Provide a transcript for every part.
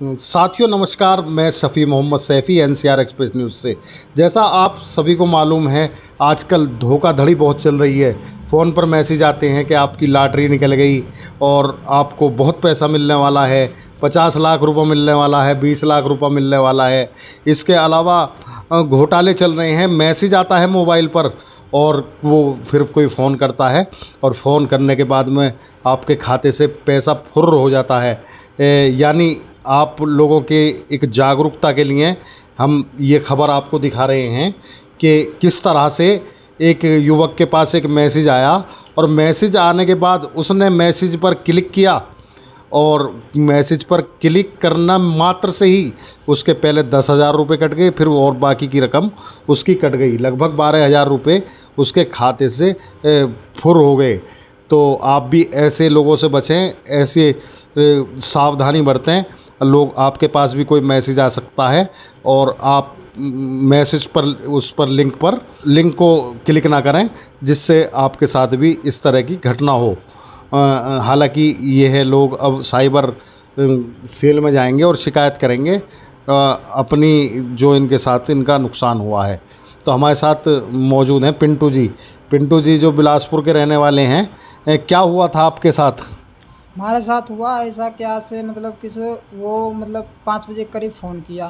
साथियों नमस्कार, मैं Shafi Mohammad Saifi NCR express news से। जैसा आप सभी को मालूम है, आजकल धोखाधड़ी बहुत चल रही है। फ़ोन पर मैसेज आते हैं कि आपकी लॉटरी निकल गई और आपको बहुत पैसा मिलने वाला है, 50 लाख रुपए मिलने वाला है, 20 लाख रुपए मिलने वाला है। इसके अलावा घोटाले चल रहे हैं। मैसेज आता है मोबाइल पर और वो फिर कोई फ़ोन करता है और फ़ोन करने के बाद में आपके खाते से पैसा फुर्र हो जाता है। यानी आप लोगों के एक जागरूकता के लिए हम ये खबर आपको दिखा रहे हैं कि किस तरह से एक युवक के पास एक मैसेज आया और मैसेज आने के बाद उसने मैसेज पर क्लिक किया और मैसेज पर क्लिक करना मात्र से ही उसके पहले 10,000 रुपये कट गए, फिर और बाकी की रकम उसकी कट गई। लगभग 12,000 रुपये उसके खाते से फुर हो गए। तो आप भी ऐसे लोगों से बचें, ऐसे सावधानी बरतें। लोग आपके पास भी कोई मैसेज आ सकता है और आप मैसेज पर उस पर लिंक को क्लिक ना करें, जिससे आपके साथ भी इस तरह की घटना हो। हालांकि ये है, लोग अब साइबर सेल में जाएंगे और शिकायत करेंगे अपनी जो इनके साथ इनका नुकसान हुआ है। तो हमारे साथ मौजूद हैं पिंटू जी। पिंटू जी जो बिलासपुर के रहने वाले हैं, क्या हुआ था आपके साथ? हमारे साथ हुआ ऐसा क्या से मतलब वो 5 बजे के करीब फ़ोन किया।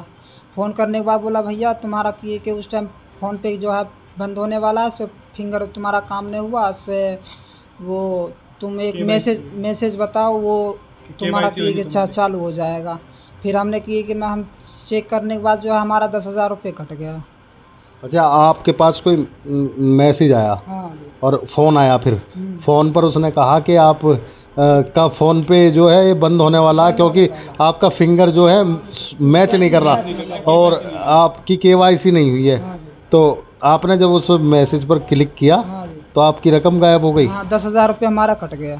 फ़ोन करने के बाद बोला भैया तुम्हारा किए कि उस टाइम फ़ोन पे जो है बंद होने वाला है, सो फिंगर तुम्हारा काम नहीं हुआ से वो तुम एक मैसेज बताओ, वो तुम्हारा किए कि चालू हो जाएगा। फिर हमने किए कि हम चेक करने के बाद जो है हमारा 10,000 रुपये कट गया। अच्छा, आपके पास कोई मैसेज आया? हाँ। और फ़ोन आया, फिर फ़ोन पर उसने कहा कि आप का फ़ोन पे जो है ये बंद होने वाला है क्योंकि आपका फिंगर जो है मैच नहीं कर रहा और आपकी केवाईसी नहीं हुई है। तो आपने जब उस मैसेज पर क्लिक किया तो आपकी रकम गायब हो गई। 10,000 रुपये हमारा कट गया।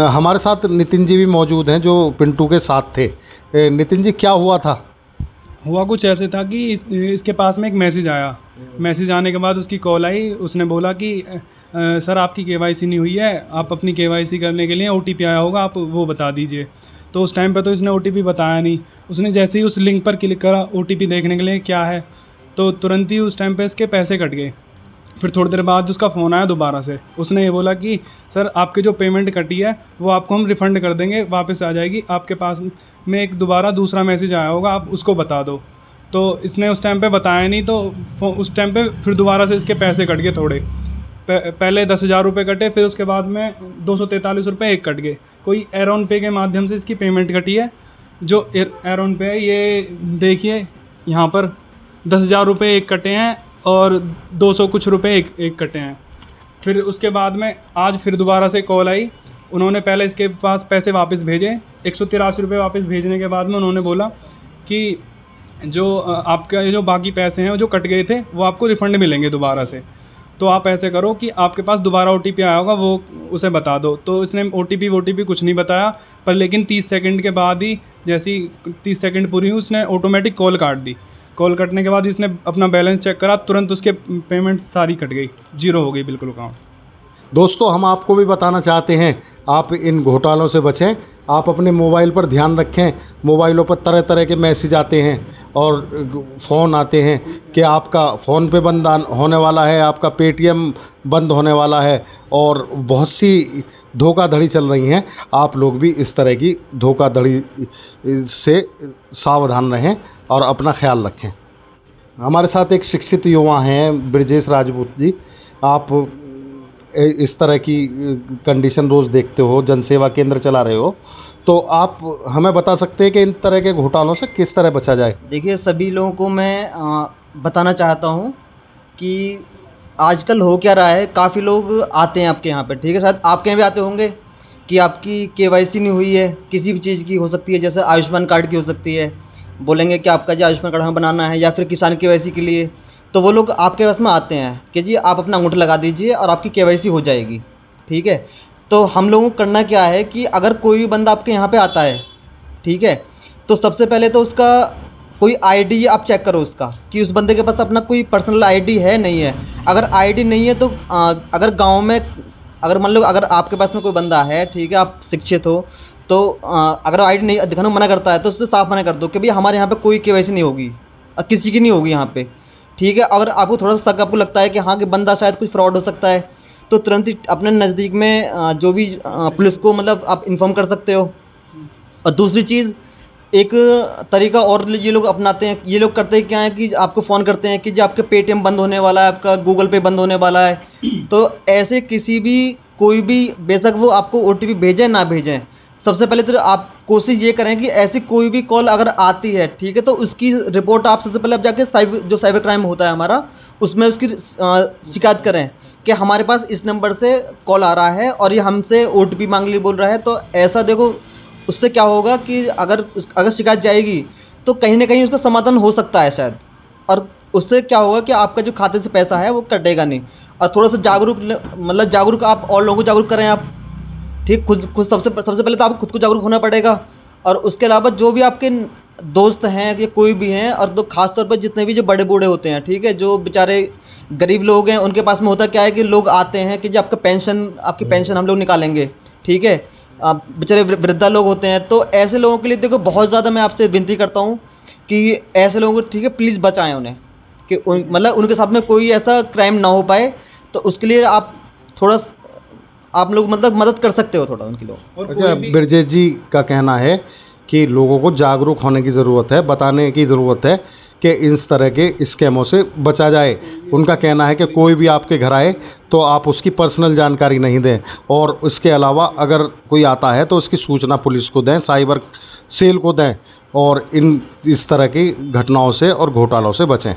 हमारे साथ नितिन जी भी मौजूद हैं जो पिंटू के साथ थे। नितिन जी, क्या हुआ था? हुआ कुछ ऐसे था कि इसके पास में एक मैसेज आया। मैसेज आने के बाद उसकी कॉल आई। उसने बोला कि सर आपकी केवाईसी नहीं हुई है, आप अपनी केवाईसी करने के लिए ओटीपी आया होगा, आप वो बता दीजिए। तो उस टाइम पे तो इसने ओटीपी बताया नहीं। उसने जैसे ही उस लिंक पर क्लिक करा ओटीपी देखने के लिए क्या है, तो तुरंत ही उस टाइम पे इसके पैसे कट गए। फिर थोड़ी देर बाद उसका फ़ोन आया दोबारा से। उसने ये बोला कि सर आपकी जो पेमेंट कटी है वो आपको हम रिफ़ंड कर देंगे, वापस आ जाएगी। आपके पास में एक दूसरा मैसेज आया होगा, आप उसको बता दो। तो इसने उस टाइम पे बताया नहीं, तो उस टाइम पे फिर दोबारा से इसके पैसे कट गए थोड़े। पहले 10,000 रुपये कटे, फिर उसके बाद में 243 रुपये एक कट गए। कोई एरोन पे के माध्यम से इसकी पेमेंट कटी है। जो एरोन पे है, ये देखिए यहाँ पर 10,000 रुपये एक कटे हैं और 200 कुछ रुपये एक कटे हैं। फिर उसके बाद में आज फिर दोबारा से कॉल आई। उन्होंने पहले इसके पास पैसे वापस भेजे, 183 रुपये वापस भेजने के बाद में उन्होंने बोला कि जो आपका जो बाकी पैसे हैं जो कट गए थे वो आपको रिफ़ंड मिलेंगे दोबारा से। तो आप ऐसे करो कि आपके पास दोबारा ओटीपी आया होगा, वो उसे बता दो। तो इसने ओटीपी कुछ नहीं बताया, पर लेकिन 30 सेकंड के बाद ही, जैसी 30 सेकंड पूरी हुई, उसने ऑटोमेटिक कॉल काट दी। कॉल कटने के बाद इसने अपना बैलेंस चेक करा, तुरंत उसके पेमेंट सारी कट गई, जीरो हो गई बिल्कुल अकाउंट। दोस्तों, हम आपको भी बताना चाहते हैं, आप इन घोटालों से बचें। आप अपने मोबाइल पर ध्यान रखें। मोबाइलों पर तरह तरह के मैसेज आते हैं और फ़ोन आते हैं कि आपका फ़ोन पे बंद होने वाला है, आपका पेटीएम बंद होने वाला है और बहुत सी धोखाधड़ी चल रही हैं। आप लोग भी इस तरह की धोखाधड़ी से सावधान रहें और अपना ख्याल रखें। हमारे साथ एक शिक्षित युवा हैं, ब्रजेश राजपूत जी। आप इस तरह की कंडीशन रोज़ देखते हो, जनसेवा केंद्र चला रहे हो, तो आप हमें बता सकते हैं कि इन तरह के घोटालों से किस तरह बचा जाए? देखिए, सभी लोगों को मैं बताना चाहता हूँ कि आजकल हो क्या रहा है। काफ़ी लोग आते हैं आपके यहाँ पे, ठीक है, शायद आपके यहाँ भी आते होंगे कि आपकी केवाईसी नहीं हुई है, किसी भी चीज़ की हो सकती है, जैसे आयुष्मान कार्ड की हो सकती है। बोलेंगे कि आपका जो आयुष्मान कार्ड हमें बनाना है, या फिर किसान केवाईसी के लिए। तो वो लोग आपके पास में आते हैं कि जी आप अपना अंगूठा लगा दीजिए और आपकी केवाईसी हो जाएगी, ठीक है। तो हम लोगों को करना क्या है कि अगर कोई भी बंदा आपके यहाँ पे आता है, ठीक है, तो सबसे पहले तो उसका कोई आईडी आप चेक करो उसका, कि उस बंदे के पास अपना कोई पर्सनल आईडी है नहीं है। अगर आईडी नहीं है तो अगर गांव में, अगर मान लो अगर आपके पास में कोई बंदा है, ठीक है, आप शिक्षित हो, तो अगर आईडी नहीं दिखाने को मना करता है तो उससे साफ मना कर दो कि भैया हमारे यहाँ पे कोई केवाईसी नहीं होगी, किसी की नहीं होगी यहाँ पे, ठीक है। अगर आपको थोड़ा सा शक आपको लगता है कि हाँ कि बंदा शायद कुछ फ्रॉड हो सकता है, तो तुरंत ही अपने नज़दीक में जो भी पुलिस को मतलब आप इन्फॉर्म कर सकते हो। और दूसरी चीज़, एक तरीका और ये लोग अपनाते हैं, ये लोग करते हैं क्या है कि आपको फ़ोन करते हैं कि जो आपका पेटीएम बंद होने वाला है, आपका गूगल पे बंद होने वाला है। तो ऐसे किसी भी कोई भी, बेशक वो आपको ओटीपी भेजें ना भेजें, सबसे पहले तो आप कोशिश ये करें कि ऐसी कोई भी कॉल अगर आती है, ठीक है, तो उसकी रिपोर्ट आप सबसे पहले आप जाके साइबर क्राइम होता है हमारा, उसमें उसकी शिकायत करें कि हमारे पास इस नंबर से कॉल आ रहा है और ये हमसे ओटीपी मांग लिए बोल रहा है। तो ऐसा देखो, उससे क्या होगा कि अगर शिकायत जाएगी तो कहीं ना कहीं उसका समाधान हो सकता है शायद, और उससे क्या होगा कि आपका जो खाते से पैसा है वो कटेगा नहीं। और थोड़ा सा जागरूक आप और लोगों को जागरूक करें आप, ठीक। खुद सबसे पहले तो आपको खुद को जागरूक होना पड़ेगा, और उसके अलावा जो भी आपके दोस्त हैं या कोई भी हैं, और तो खास तौर पर जितने भी जो बड़े बूढ़े होते हैं, ठीक है, जो बेचारे गरीब लोग हैं, उनके पास में होता क्या है कि लोग आते हैं कि जो आपकी पेंशन हम लोग निकालेंगे, ठीक है। आप बेचारे वृद्धा लोग होते हैं, तो ऐसे लोगों के लिए देखो बहुत ज़्यादा मैं आपसे विनती करता हूँ कि ऐसे लोगों को, ठीक है, प्लीज़ बचाएं उन्हें, कि मतलब उनके साथ में कोई ऐसा क्राइम ना हो पाए। तो उसके लिए आप लोग मतलब मदद कर सकते हो थोड़ा उनकी लोग। अच्छा, ब्रजेश जी का कहना है कि लोगों को जागरूक होने की ज़रूरत है, बताने की ज़रूरत है कि इस तरह के स्कैमों से बचा जाए। उनका कहना है कि कोई भी आपके घर आए तो आप उसकी पर्सनल जानकारी नहीं दें, और उसके अलावा अगर कोई आता है तो उसकी सूचना पुलिस को दें, साइबर सेल को दें, और इस तरह की घटनाओं से और घोटालों से बचें।